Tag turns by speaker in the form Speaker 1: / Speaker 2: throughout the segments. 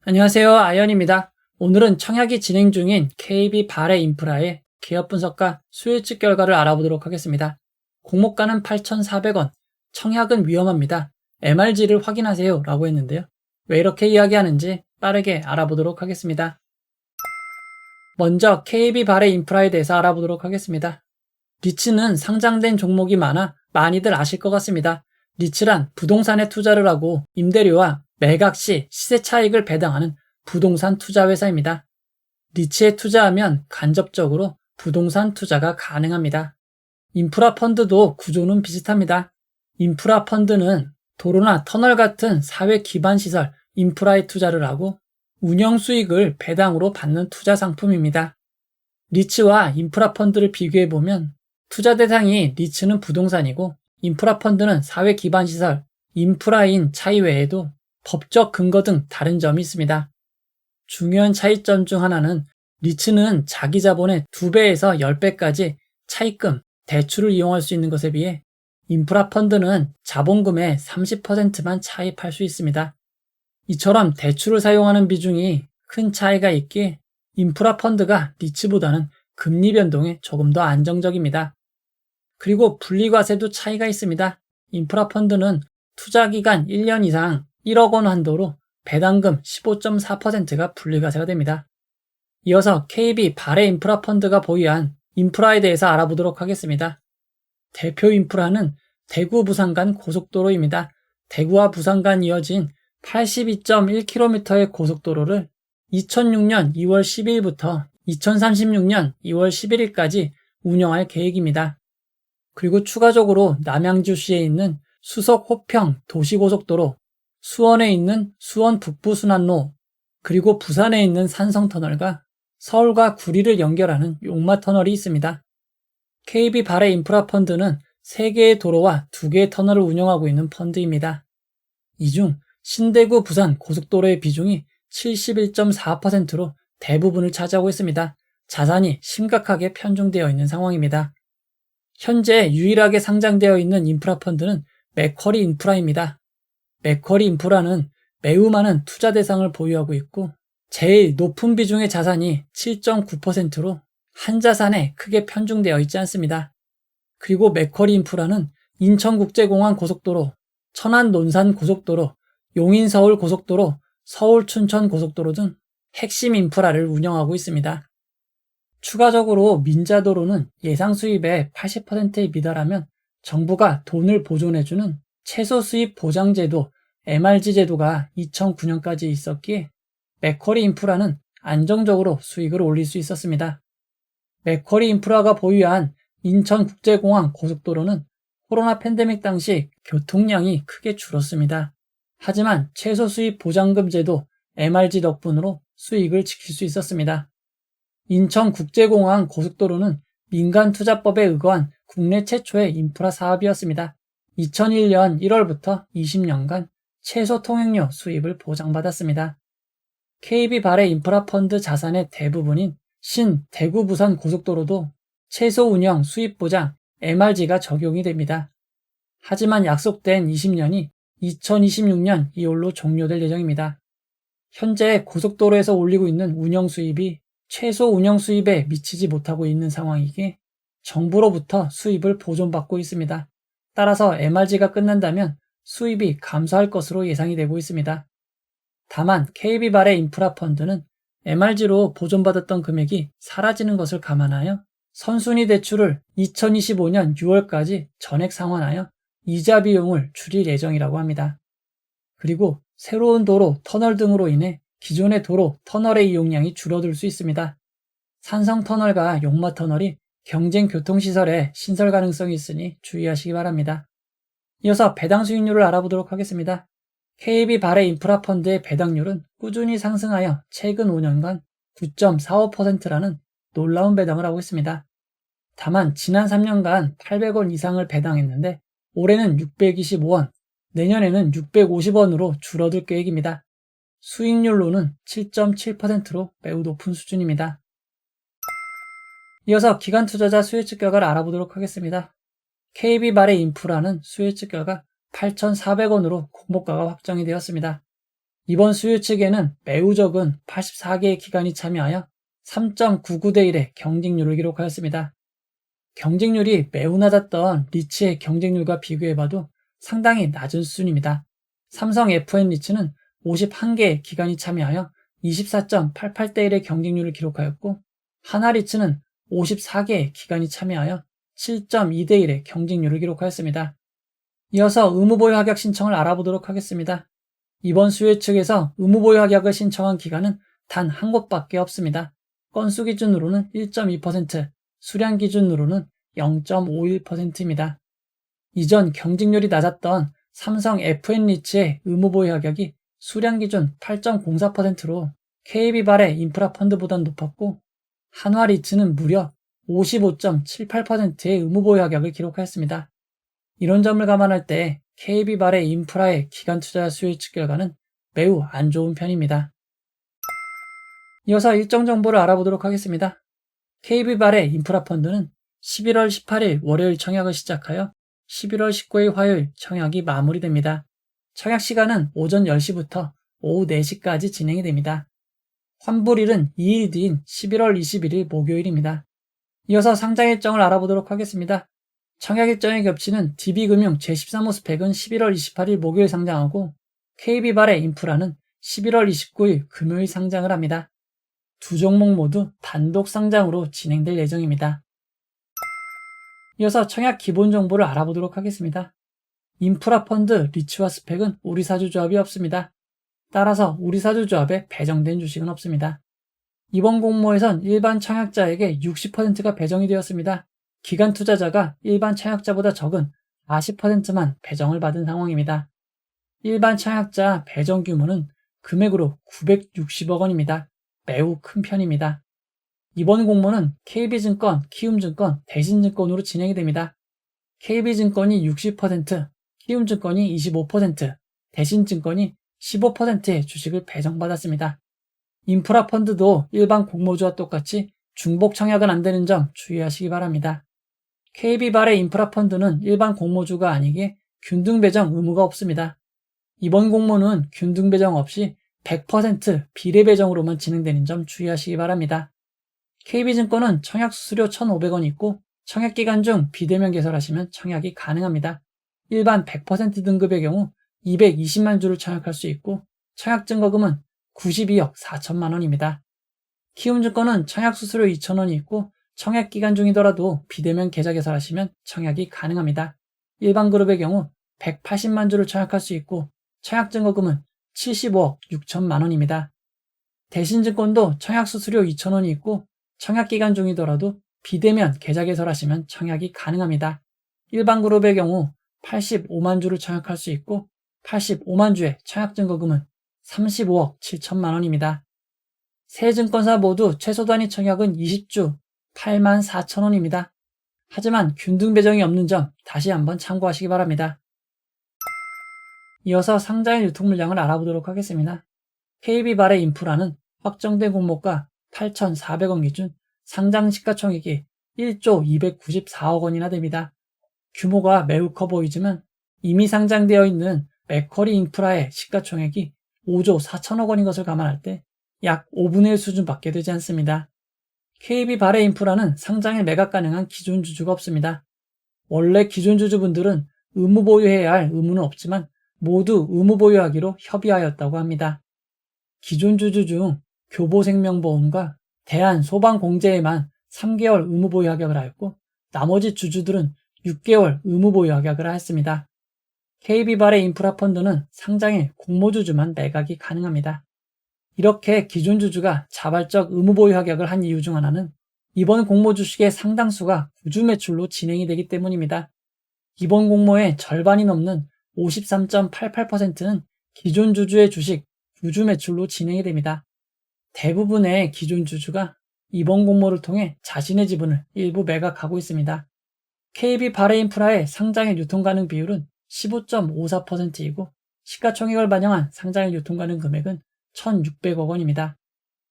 Speaker 1: 안녕하세요. 아이언입니다. 오늘은 청약이 진행 중인 KB 발해 인프라의 기업 분석과 수요일측 결과를 알아보도록 하겠습니다. 공모가는 8,400원, 청약은 위험합니다. MRG를 확인하세요 라고 했는데요. 왜 이렇게 이야기하는지 빠르게 알아보도록 하겠습니다. 먼저 KB 발해 인프라에 대해서 알아보도록 하겠습니다. 리츠는 상장된 종목이 많아 많이들 아실 것 같습니다. 리츠란 부동산에 투자를 하고 임대료와 매각 시 시세 차익을 배당하는 부동산 투자 회사입니다. 리츠에 투자하면 간접적으로 부동산 투자가 가능합니다. 인프라 펀드도 구조는 비슷합니다. 인프라 펀드는 도로나 터널 같은 사회 기반 시설, 인프라에 투자를 하고 운영 수익을 배당으로 받는 투자 상품입니다. 리츠와 인프라 펀드를 비교해보면 투자 대상이 리츠는 부동산이고 인프라 펀드는 사회 기반 시설, 인프라인 차이 외에도 법적 근거 등 다른 점이 있습니다. 중요한 차이점 중 하나는 리츠는 자기 자본의 2배에서 10배까지 차입금, 대출을 이용할 수 있는 것에 비해 인프라 펀드는 자본금의 30%만 차입할 수 있습니다. 이처럼 대출을 사용하는 비중이 큰 차이가 있기에 인프라 펀드가 리츠보다는 금리 변동에 조금 더 안정적입니다. 그리고 분리과세도 차이가 있습니다. 인프라 펀드는 투자기간 1년 이상 1억 원 한도로 배당금 15.4%가 분리과세가 됩니다. 이어서 KB 발해 인프라 펀드가 보유한 인프라에 대해서 알아보도록 하겠습니다. 대표 인프라는 대구 부산 간 고속도로입니다. 대구와 부산 간 이어진 82.1km의 고속도로를 2006년 2월 10일부터 2036년 2월 11일까지 운영할 계획입니다. 그리고 추가적으로 남양주시에 있는 수석 호평 도시고속도로, 수원에 있는 수원 북부순환로, 그리고 부산에 있는 산성터널과 서울과 구리를 연결하는 용마터널이 있습니다. KB 발해 인프라 펀드는 3개의 도로와 2개의 터널을 운영하고 있는 펀드입니다. 이 중 신대구 부산 고속도로의 비중이 71.4%로 대부분을 차지하고 있습니다. 자산이 심각하게 편중되어 있는 상황입니다. 현재 유일하게 상장되어 있는 인프라 펀드는 맥쿼리 인프라입니다. 맥쿼리 인프라는 매우 많은 투자 대상을 보유하고 있고 제일 높은 비중의 자산이 7.9%로 한 자산에 크게 편중되어 있지 않습니다. 그리고 맥쿼리 인프라는 인천국제공항 고속도로, 천안 논산 고속도로, 용인 서울 고속도로, 서울 춘천 고속도로 등 핵심 인프라를 운영하고 있습니다. 추가적으로 민자도로는 예상 수입의 80%에 미달하면 정부가 돈을 보존해주는 최소 수입 보장제도 MRG 제도가 2009년까지 있었기에 맥쿼리 인프라는 안정적으로 수익을 올릴 수 있었습니다. 맥쿼리 인프라가 보유한 인천국제공항 고속도로는 코로나 팬데믹 당시 교통량이 크게 줄었습니다. 하지만 최소 수입 보장금 제도 MRG 덕분으로 수익을 지킬 수 있었습니다. 인천국제공항 고속도로는 민간투자법에 의거한 국내 최초의 인프라 사업이었습니다. 2001년 1월부터 20년간 최소 통행료 수입을 보장받았습니다. KB 발해 인프라 펀드 자산의 대부분인 신 대구 부산 고속도로도 최소 운영 수입 보장 MRG가 적용이 됩니다. 하지만 약속된 20년이 2026년 2월로 종료될 예정입니다. 현재 고속도로에서 올리고 있는 운영 수입이 최소 운영 수입에 미치지 못하고 있는 상황이기에 정부로부터 수입을 보존받고 있습니다. 따라서 MRG가 끝난다면 수입이 감소할 것으로 예상이 되고 있습니다. 다만 KB 발해 인프라 펀드는 MRG로 보존받았던 금액이 사라지는 것을 감안하여 선순위 대출을 2025년 6월까지 전액 상환하여 이자 비용을 줄일 예정이라고 합니다. 그리고 새로운 도로, 터널 등으로 인해 기존의 도로, 터널의 이용량이 줄어들 수 있습니다. 산성터널과 용마터널이 경쟁 교통시설에 신설 가능성이 있으니 주의하시기 바랍니다. 이어서 배당 수익률을 알아보도록 하겠습니다. KB 발해 인프라 펀드의 배당률은 꾸준히 상승하여 최근 5년간 9.45%라는 놀라운 배당을 하고 있습니다. 다만 지난 3년간 800원 이상을 배당했는데 올해는 625원, 내년에는 650원으로 줄어들 계획입니다. 수익률로는 7.7%로 매우 높은 수준입니다. 이어서 기관 투자자 수요일측 결과를 알아보도록 하겠습니다. KB 발해 인프라는 수요일측 결과 8,400원으로 공모가가 확정이 되었습니다. 이번 수요 측에는 매우 적은 84개의 기관이 참여하여 3.99대 1의 경쟁률을 기록하였습니다. 경쟁률이 매우 낮았던 리츠의 경쟁률과 비교해봐도 상당히 낮은 수준입니다. 삼성 FN리츠는 51개의 기관이 참여하여 24.88대 1의 경쟁률을 기록하였고, 하나리츠는 54개의 기관이 참여하여 7.2대 1의 경쟁률을 기록하였습니다. 이어서 의무보유 확약 신청을 알아보도록 하겠습니다. 이번 수요 측에서 의무보유 확약을 신청한 기관은 단 한 곳밖에 없습니다. 건수 기준으로는 1.2%, 수량 기준으로는 0.51%입니다. 이전 경쟁률이 낮았던 삼성 FN리츠의 의무보유 확약이 수량 기준 8.04%로 KB발의 인프라펀드보다 높았고, 한화리츠는 무려 55.78%의 의무보유 확약을 기록하였습니다. 이런 점을 감안할 때 KB발의 인프라의 기관 투자 수요 측 결과는 매우 안 좋은 편입니다. 이어서 일정 정보를 알아보도록 하겠습니다. KB발의 인프라펀드는 11월 18일 월요일 청약을 시작하여 11월 19일 화요일 청약이 마무리됩니다. 청약 시간은 오전 10시부터 오후 4시까지 진행이 됩니다. 환불일은 2일 뒤인 11월 21일 목요일입니다. 이어서 상장 일정을 알아보도록 하겠습니다. 청약 일정이 겹치는 DB금융 제13호 스펙은 11월 28일 목요일 상장하고, KB발의 인프라는 11월 29일 금요일 상장을 합니다. 두 종목 모두 단독 상장으로 진행될 예정입니다. 이어서 청약 기본 정보를 알아보도록 하겠습니다. 인프라펀드 리츠와 스펙은 우리사주조합이 없습니다. 따라서 우리사주조합에 배정된 주식은 없습니다. 이번 공모에선 일반 청약자에게 60%가 배정이 되었습니다. 기관 투자자가 일반 청약자보다 적은 40%만 배정을 받은 상황입니다. 일반 청약자 배정 규모는 금액으로 960억 원입니다. 매우 큰 편입니다. 이번 공모는 KB증권, 키움증권, 대신증권으로 진행이 됩니다. KB증권이 60%, 키움증권이 25%, 대신증권이 15%의 주식을 배정받았습니다. 인프라펀드도 일반 공모주와 똑같이 중복 청약은 안 되는 점 주의하시기 바랍니다. KB발의 인프라펀드는 일반 공모주가 아니기에 균등 배정 의무가 없습니다. 이번 공모는 균등 배정 없이 100% 비례 배정으로만 진행되는 점 주의하시기 바랍니다. KB증권은 청약 수수료 1,500원 있고, 청약 기간 중 비대면 개설하시면 청약이 가능합니다. 일반 100% 등급의 경우 220만 주를 청약할 수 있고, 청약 증거금은 92억 4천만 원입니다. 키움증권은 청약 수수료 2,000원이 있고, 청약 기간 중이더라도 비대면 계좌 개설하시면 청약이 가능합니다. 일반 그룹의 경우 180만 주를 청약할 수 있고, 청약 증거금은 75억 6천만 원입니다. 대신증권도 청약 수수료 2,000원이 있고, 청약 기간 중이더라도 비대면 계좌 개설하시면 청약이 가능합니다. 일반 그룹의 경우 85만 주를 청약할 수 있고, 85만 주의 청약 증거금은 35억 7천만 원입니다. 세 증권사 모두 최소 단위 청약은 20주 8만 4천 원입니다. 하지만 균등 배정이 없는 점 다시 한번 참고하시기 바랍니다. 이어서 상장일 유통 물량을 알아보도록 하겠습니다. KB발의 인프라는 확정된 공모가 8,400원 기준 상장 시가총액이 1조 294억 원이나 됩니다. 규모가 매우 커 보이지만 이미 상장되어 있는 맥쿼리 인프라의 시가총액이 5조 4천억 원인 것을 감안할 때 약 5분의 1 수준밖에 되지 않습니다. KB발의 인프라는 상장에 매각 가능한 기존 주주가 없습니다. 원래 기존 주주분들은 의무 보유해야 할 의무는 없지만 모두 의무 보유하기로 협의하였다고 합니다. 기존 주주 중 교보생명보험과 대한소방공제에만 3개월 의무 보유 합약을 하였고, 나머지 주주들은 6개월 의무 보유 합약을 하였습니다. KB발의 인프라펀드는 상장일 공모주주만 매각이 가능합니다. 이렇게 기존 주주가 자발적 의무 보유 합약을 한 이유 중 하나는 이번 공모 주식의 상당수가 구주 매출로 진행이 되기 때문입니다. 이번 공모의 절반이 넘는 53.88%는 기존 주주의 주식 구주 매출로 진행이 됩니다. 대부분의 기존 주주가 이번 공모를 통해 자신의 지분을 일부 매각하고 있습니다. KB발해인프라의 상장일 유통 가능 비율은 15.54%이고 시가총액을 반영한 상장일 유통 가능 금액은 1,600억 원입니다.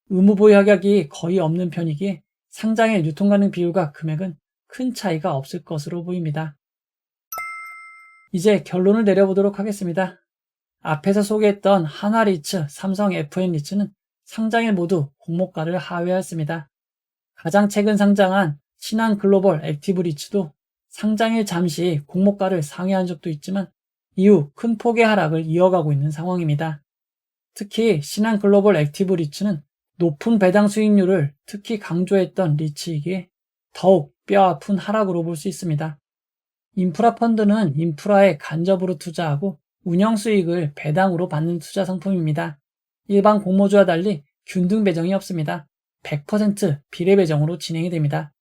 Speaker 1: 의무 보유 합약이 거의 없는 편이기에 상장일 유통 가능 비율과 금액은 큰 차이가 없을 것으로 보입니다. 이제 결론을 내려보도록 하겠습니다. 앞에서 소개했던 한화리츠, 삼성 FN리츠는 상장일 모두 공모가를 하회하였습니다. 가장 최근 상장한 신한글로벌 액티브리츠도 상장일 잠시 공모가를 상회한 적도 있지만 이후 큰 폭의 하락을 이어가고 있는 상황입니다. 특히 신한글로벌 액티브리츠는 높은 배당 수익률을 특히 강조했던 리츠이기에 더욱 뼈아픈 하락으로 볼 수 있습니다. 인프라 펀드는 인프라에 간접으로 투자하고 운영 수익을 배당으로 받는 투자 상품입니다. 일반 공모주와 달리 균등 배정이 없습니다. 100% 비례 배정으로 진행이 됩니다.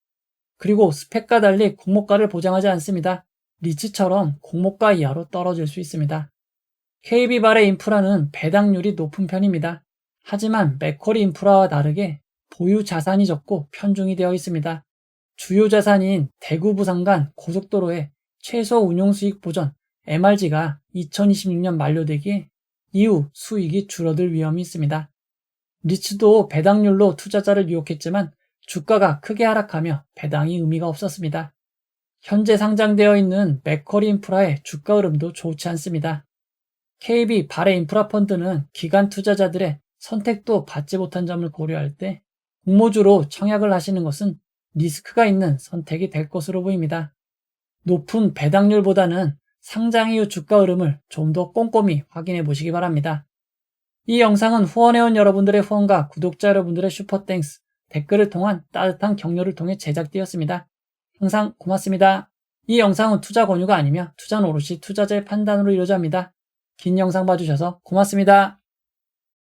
Speaker 1: 그리고 스펙과 달리 공모가를 보장하지 않습니다. 리츠처럼 공모가 이하로 떨어질 수 있습니다. KB발의 인프라는 배당률이 높은 편입니다. 하지만 맥쿼리 인프라와 다르게 보유 자산이 적고 편중이 되어 있습니다. 주요 자산인 대구 부산 간 고속도로의 최소 운용수익 보전 MRG가 2026년 만료되기에 이후 수익이 줄어들 위험이 있습니다. 리츠도 배당률로 투자자를 유혹했지만 주가가 크게 하락하며 배당이 의미가 없었습니다. 현재 상장되어 있는 맥쿼리 인프라의 주가 흐름도 좋지 않습니다. KB 발해 인프라 펀드는 기관 투자자들의 선택도 받지 못한 점을 고려할 때 공모주로 청약을 하시는 것은 리스크가 있는 선택이 될 것으로 보입니다. 높은 배당률보다는 상장 이후 주가 흐름을 좀 더 꼼꼼히 확인해 보시기 바랍니다. 이 영상은 후원해온 여러분들의 후원과 구독자 여러분들의 슈퍼땡스, 댓글을 통한 따뜻한 격려를 통해 제작되었습니다. 항상 고맙습니다. 이 영상은 투자 권유가 아니며 투자는 오롯이 투자자의 판단으로 이루어집니다. 긴 영상 봐주셔서 고맙습니다.